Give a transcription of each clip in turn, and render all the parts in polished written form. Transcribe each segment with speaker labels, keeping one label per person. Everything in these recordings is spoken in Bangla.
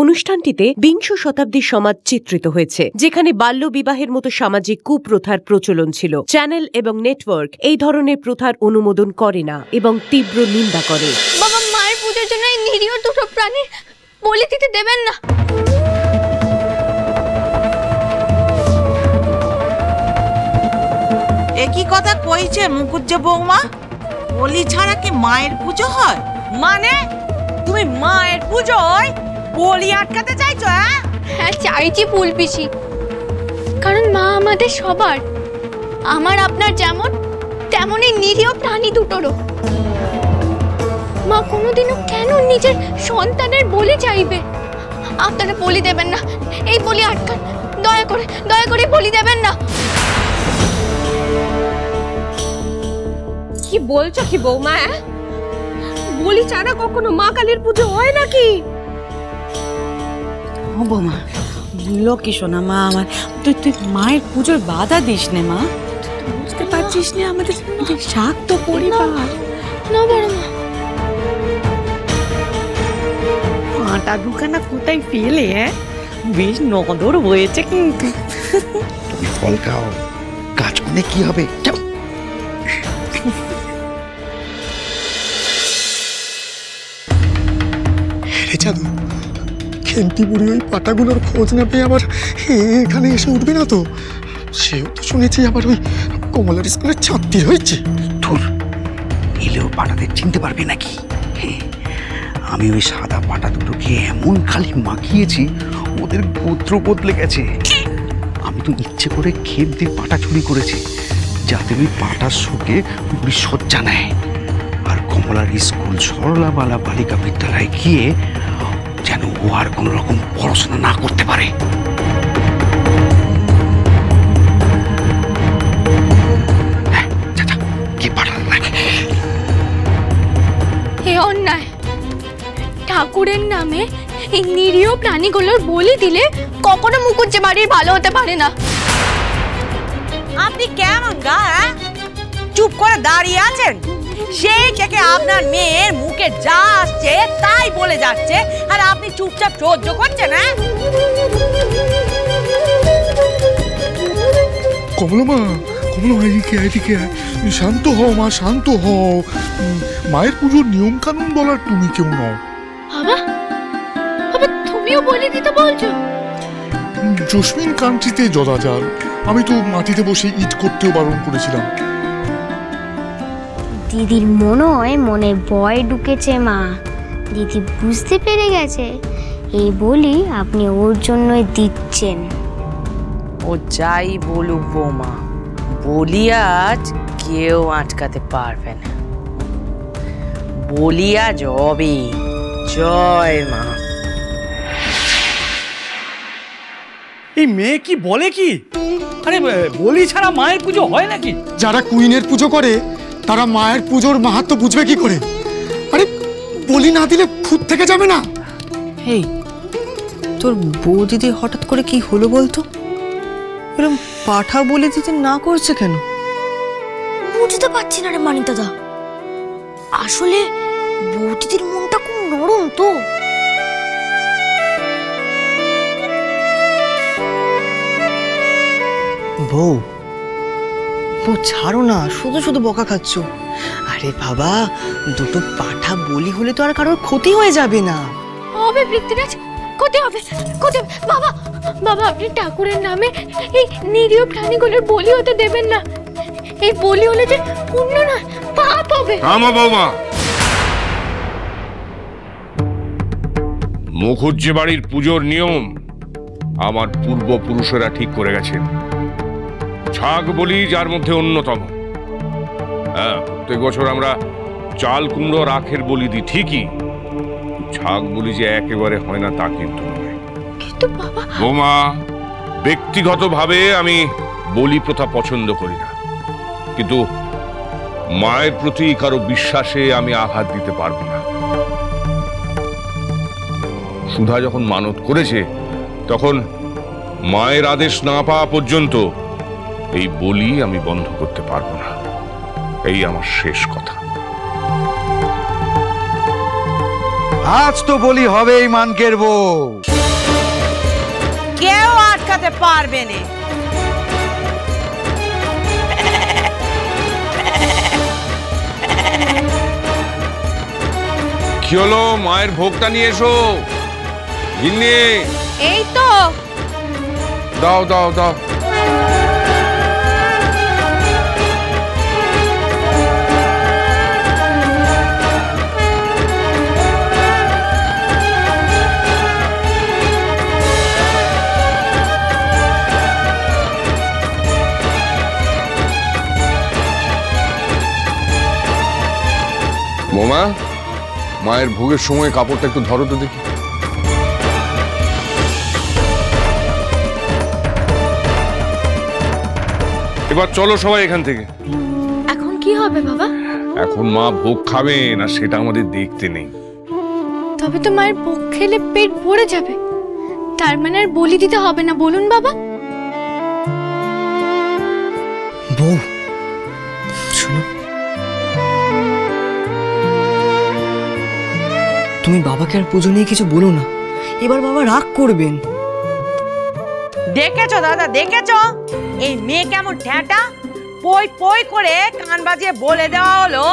Speaker 1: অনুষ্ঠানটিতে বিংশ শতাব্দীর সমাজ চিত্রিত হয়েছে, যেখানে বাল্য বিবাহের মতো সামাজিক কুপ্রথার প্রচলন ছিল। চ্যানেল এবং নেটওয়ার্ক এই ধরনের প্রথার অনুমোদন করে না এবং তীব্র নিন্দা করে।
Speaker 2: বাবা, মায়ের পূজার জন্য এই নিরীহ দুটো প্রাণী বলি দিতে দেবেন না।
Speaker 3: একই কথা কইছে মুকুজ্জ বৌমা, বলি ছাড়া কি মায়ের পুজো হয়?
Speaker 4: মানে তুমি মায়ের পুজোয় বলি আটকাতে চাইছো?
Speaker 2: হ্যাঁ চাইছি ফুল পিসি, কারণ মা আমাদের সবার, আমার আপনার যেমন তেমনই নিরীহ প্রাণী দুটোরও। মা কোনোদিনও কেন নিজের সন্তানের বলি চাইবে? আপনারা বলি দেবেন না, এই বলি আটকান, দয়া করে বলি দেবেন না।
Speaker 4: কি বলছো কি বৌমা? বলি ছাড়া কখনো মা কালীর পুজো হয় নাকি?
Speaker 5: ও বৌমা, লক্ষ্মী শোনা মা আমার, তুই মায়ের পুজোর বাধা দিস নে মা। বুঝতে পারছিস না আমাদের শাক তো পরিবার
Speaker 2: না বড় মা।
Speaker 5: আটা দুখানা কোথায় ফেলে বেশ নদর হয়েছে কিন্তু।
Speaker 6: তুমি ফল খাও, গাছ মানে কি হবে?
Speaker 7: চাঁদু, খেন্তি বুড়ি ওই পাটাগুলোর খোঁজ না পেয়ে আবার এখানে এসে উঠবে না তো? সেও তো শুনেছি আবার ওই কমলার স্কুলের ছাত্রী হয়েছে।
Speaker 6: ধুর, এলেও পাটাদের চিনতে পারবে নাকি? আমি ওই সাদা পাটা দুটোকে এমন খালি মাখিয়েছি ওদের গোত্র বদলে গেছে। আমি তো ইচ্ছে করে ক্ষেত দিয়ে পাটা চুরি করেছি, যাতে ওই পাটার শোকে বুড়ি সজ্জা নেয় আর কমলার স্কুল সরলাবালা বালিকা বিদ্যালয়ে গিয়ে যেন ও আর কোন রকম পড়াশোনা না করতে পারে।
Speaker 2: অন্যায়, ঠাকুরের নামে এই নিরীহ প্রাণীগুলোর বলি দিলে কখনো মুকুজ্জে বাড়ির ভালো হতে পারে না।
Speaker 4: আপনি কেমন গা চুপ করে দাঁড়িয়ে আছেন? সেই থেকে আপনার মেয়ের মুখে যা আসছে তাই বলে যাচ্ছে, আর আপনি চুপচাপ সহ্য করছেন।
Speaker 7: কমলা এদিকে শান্ত হও মা, শান্ত হও। মায়ের পুজোর নিয়ম কানুন বলার তুমি কেউ নও।
Speaker 2: বাবা, তুমিও বলে দিতে বলছো?
Speaker 7: জসমিন কান্ট্রিতে যদাচার, আমি তো মাটিতে বসে ইট করতেও বারণ করেছিলাম।
Speaker 8: দিদির মনে হয় মনে ভয় ঢুকেছে মা। দিদি বুঝতে পেরে গেছে এই বলি আপনি ওর জন্যই দিচ্ছেন।
Speaker 4: ও যাই বলুক বৌমা, বলি আজ কেউ আটকাতে পারবে না। বলি আজ হবে। জয় মা।
Speaker 9: এই মেয়ে কি বলে কি? আরে বলি ছাড়া মায়ের পুজো হয় নাকি?
Speaker 7: যারা কুইনের পুজো করে তারা মায়ের পুজোর মাহাত্ম্য বুঝবে কি করে? আরে বলি না দিলে খুদ থেকে যাবে না?
Speaker 5: এই তোর বৌদিদি হঠাৎ করে কি হলো বলতো? এরকম পাঠা বলে দিতে না করছে কেন?
Speaker 8: বুঝতে পারছি না রে মানিক দাদা, আসলে বৌদিদির মনটা খুব নরম তো।
Speaker 5: বউ ছাড়ো না, শুধু শুধু বকা খাচ্ছ। আরে বাবা, দুটো পাঠা বলি হলে তো আর কারোর ক্ষতি হয়ে যাবে না।
Speaker 2: হবে পৃথ্বীরাজ, ক্ষতি হবে। বাবা আপনি ঠাকুরের নামে এই নিরীহ প্রাণীগুলোর বলি হতে দেবেন না। এই বলি হলে যে পুণ্য না, পাপ হবে।
Speaker 10: থামো বৌমা। মুখুজ্জে বাড়ির পুজোর নিয়ম আমার পূর্বপুরুষেরা ঠিক করে গেছেন। ছাগ বলি যার মধ্যে অন্যতম। হ্যাঁ, প্রত্যেক বছর আমরা চাল কুমড়ো রাখের বলি দিই ঠিকই, ছাগ বলি যে একেবারে হয় না তা কিন্তু নয়। বৌমা, ব্যক্তিগতভাবে আমি বলি প্রথা পছন্দ করি না, কিন্তু মায়ের প্রতি কারো বিশ্বাসে আমি আঘাত দিতে পারবো না। সুধা যখন মানত করেছে, তখন মায়ের আদেশ না পাওয়া পর্যন্ত এই বলি আমি বন্ধ করতে পারবো না। এই আমার শেষ কথা।
Speaker 6: আজ তো বলি হবেই মানকের বউ।
Speaker 4: কেউ আটকাতে পারবে না।
Speaker 10: কি হলো? মায়ের ভোগটা নিয়ে এসো। গিন্নি,
Speaker 2: এই তো।
Speaker 10: দাও দাও দাও। মোমা, মায়ের ভোগের সময় কাপড়টা একটু ধরো তো দেখি। এবার চলো সবাই এখান থেকে।
Speaker 2: এখন কি হবে বাবা?
Speaker 10: এখন মা ভোগ খাবে না সেটা আমাদের দেখতে নেই।
Speaker 2: তবে তো মায়ের ভোগ খেলে পেট ভরে যাবে, তার মানে আর বলি দিতে হবে না, বলুন বাবা।
Speaker 7: বউ শোনো, তুমি বাবাকে আর পুজো নিয়ে কিছু বলো না, এবার বাবা রাগ করবেন।
Speaker 4: দেখেছো দাদা, দেখেছো এই মেয়ে কেমন ঠ্যাঁটা? পই পই করে কান বাজিয়ে বলে দেওয়া হলো,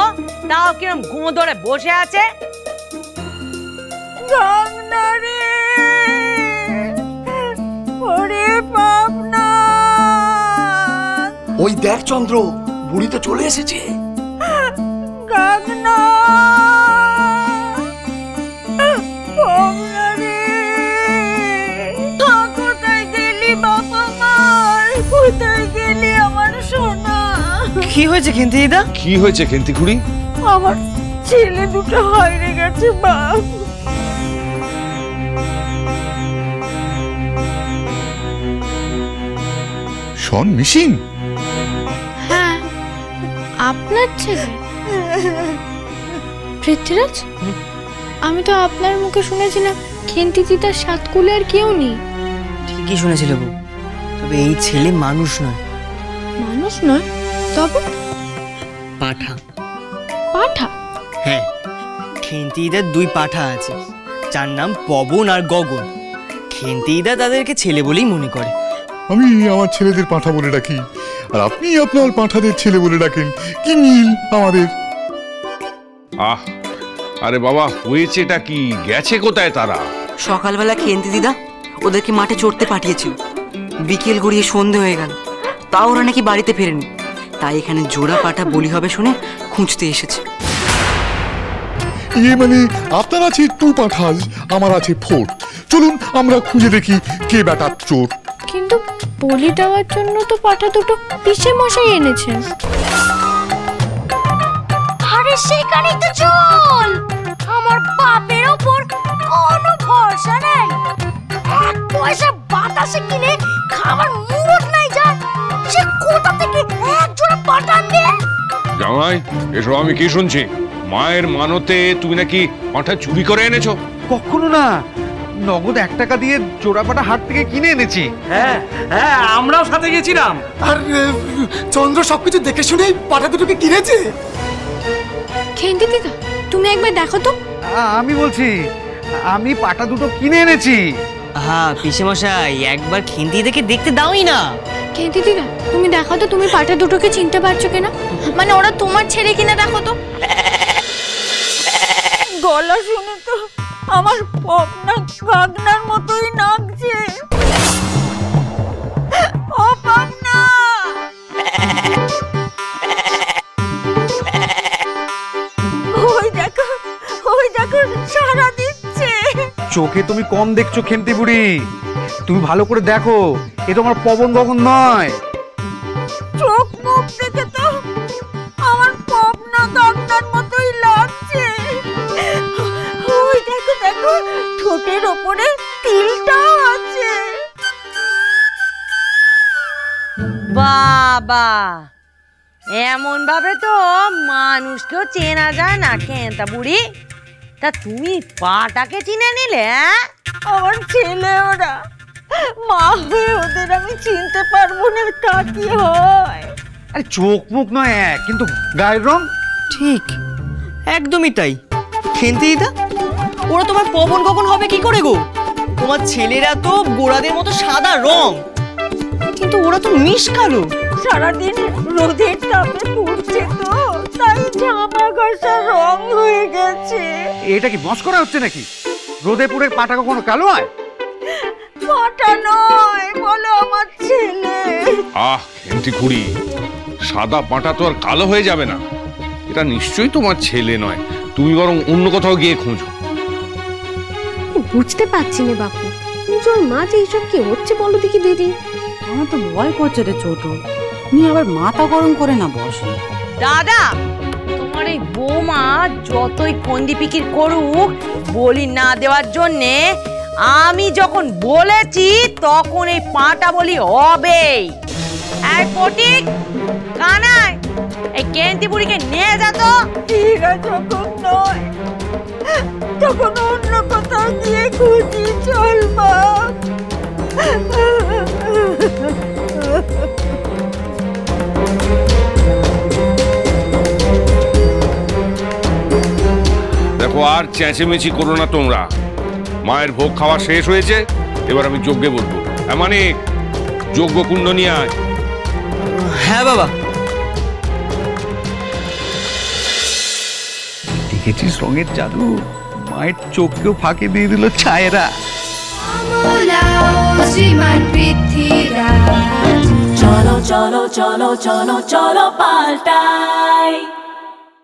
Speaker 4: তাও কিরম ঘুমো ধরে বসে আছে।
Speaker 7: ওই দেখ চন্দ্র, বুড়ি তো চলে এসেছে। কি হয়েছে খেন্তি দিদা?
Speaker 10: কি হয়েছে খেন্তি খুড়ি?
Speaker 4: আমার ছেলে দুটো হারিয়ে গেছে বাপ।
Speaker 11: শন মিসিং?
Speaker 2: হ্যাঁ, আপনার ছেলে পৃথ্বীরাজ। আমি তো আপনার মুখে শুনেছিলাম খেন্তি দিদার সাতকুলে আর কেউ নেই।
Speaker 7: ঠিকই শুনেছিল বউ, তবে এই ছেলে মানুষ নয়।
Speaker 2: মানুষ নয় তবে?
Speaker 7: পাঠা।
Speaker 2: পাঠা?
Speaker 7: হ্যাঁ, খেন্তিদার দুই পাঠা আছে, যার নাম পবন আর গগন। খেন্তিদা তাদেরকে ছেলে বলেই মনে করে।
Speaker 11: আমি আমার ছেলেদের পাঁঠা বলে ডাকি, আর আপনি আপনার পাঁঠাদের ছেলে বলে ডাকেন। কি মিল আমাদের?
Speaker 10: আহ, আরে বাবা, হয়েছেটা কি? গেছে কোথায় তারা?
Speaker 5: সকালবেলা খেন্তি দিদা ওদেরকে মাঠে চড়তে পাঠিয়েছিল, বিকেল গড়িয়ে সন্ধে হয়ে গেল, তাও ওরা নাকি বাড়িতে ফেরেনি। তাই এখানে জোড়া পাঠা বলি হবে শুনে খুঁজতে এসেছে।
Speaker 11: ইয়ে মানে আপনার আছে 2 পাঁঠাজ, আমার আছে 4। চলুন আমরা খুঁজে দেখি কে বেটার চোর।
Speaker 2: কিন্তু বলি দেওয়ার জন্য তো পাঠা দুটো পিসে মশাই এনেছেন।
Speaker 8: আরে সেখানেই তো চল, আমার বাপের ওপর কোনো ভরসা নেই। 1 পয়সা বাতাসে কিনে খাবার মুরত নাই, যা সে কোথা থেকে 1 জোড়া পাঠা আনবে?
Speaker 10: জামাই, এসব আমি কি শুনছি? মায়ের মানতে তুমি নাকি পাঁঠা চুরি করে এনেছো?
Speaker 6: কখনো না, নগদ 1 টাকা দিয়ে জোড়া পাটা হাট থেকে কিনে এনেছি।
Speaker 9: হ্যাঁ হ্যাঁ, আমরাও সাথে গেছিলাম।
Speaker 7: আর চন্দ্র সবকিছু দেখে শুনেই পাঠা দুটোকে কিনেছে।
Speaker 2: খেন্তি দিদা, তুমি একবার দেখো তো।
Speaker 6: আমি বলছি, আমি পাটা দুটো কিনে এনেছি।
Speaker 7: হ্যাঁ পিসে মশাই, একবার খেন্তি দেখে দেখতে দাওই না।
Speaker 2: খেন্তি দিদা, তুমি দেখো তো তুমি পাঠা দুটোকে চিনতে পারছো কিনা, মানে ওরা তোমার ছেলে কিনা দেখো তো।
Speaker 4: গলা শুনে তো আমার পপনা কাগনার মতোই লাগছে। ও পপনা, ওই দেখো সারা দিচ্ছে।
Speaker 6: চোখে তুমি কম দেখছো খেন্তি বুড়ি, তুমি ভালো করে দেখো, এ তো আমার পবন গগন নয়।
Speaker 4: চোখ মুখ দেখে তো আমার পপনা কাগনার মতোই লাগছে। ওই দেখো ঠোঁটের ওপরে তিলটাও আছে। বাবা, এমন ভাবে তো মানুষকেও চেনা যায় না খেন্তা বুড়ি। তা তুমি পাটাকে চিনে নিলে? আমার ছেলে ওরা, মা হয়ে ওদের আমি চিনতে পারবো না, তা কি হয়?
Speaker 6: আরে চোখ মুখ নয় এক, কিন্তু গায়ের রং
Speaker 7: ঠিক, একদমই তাই। খেন্তি দিদা,
Speaker 12: ওরা তোমার পবন কখন হবে কি করে গো? তোমার ছেলেরা তো গোড়াদের মতো সাদা রং, কিন্তু ওরা তো মিশ কালো।
Speaker 4: সারাদিন রোদের তাপে পুড়ছে তো, তাই জামা কাপড় রং হয়ে গেছে।
Speaker 6: এটা কি মস্করা হচ্ছে নাকি? রোদেপুরের পাটা কখনো কালো হয়?
Speaker 4: পাটা নয়, বলো আমার ছেলে।
Speaker 10: আহ খেন্তি খুড়ি, সাদা পাঁটা তো আর কালো হয়ে যাবে না। এটা নিশ্চয়ই তোমার ছেলে নয়, তুমি বরং অন্য কোথাও গিয়ে খোঁজো।
Speaker 2: বুঝতে পারছি না বাপু, পুজোর মাঝে এইসব কি হচ্ছে বলো দেখি দিদি।
Speaker 5: আমার তো ভয় করছে রে ছোট, নিয়ে আবার মাথা গরম করে না বস।
Speaker 4: দাদা, তোমার এই বৌমা যতই ফন্দি পিকির করুক বলি না দেওয়ার জন্যে, আমি যখন বলেছি তখন এই পাটা বলি হবেই। এই পটিক, কানাই, এই কেন্তি বুড়িকে নিয়ে যা তো। ঠিক আছে, যখন নয় তখন অন্য কোথাও গিয়ে খুঁজি, চল মা।
Speaker 10: দেখো, আর চেঁচেমেচি করো না তোমরা। মায়ের ভোগ খাওয়া শেষ হয়েছে, এবার আমি যজ্ঞে বলবো। মানে যজ্ঞ কুণ্ড নিয়ে আয়।
Speaker 12: হ্যাঁ বাবা।
Speaker 6: দেখেছিস রঙের জাদু? মায়ের চোখকেও ফাঁকি দিয়ে দিল ছায়েরা।
Speaker 13: চলো চলো চলো চলো চলো পাল্টাই।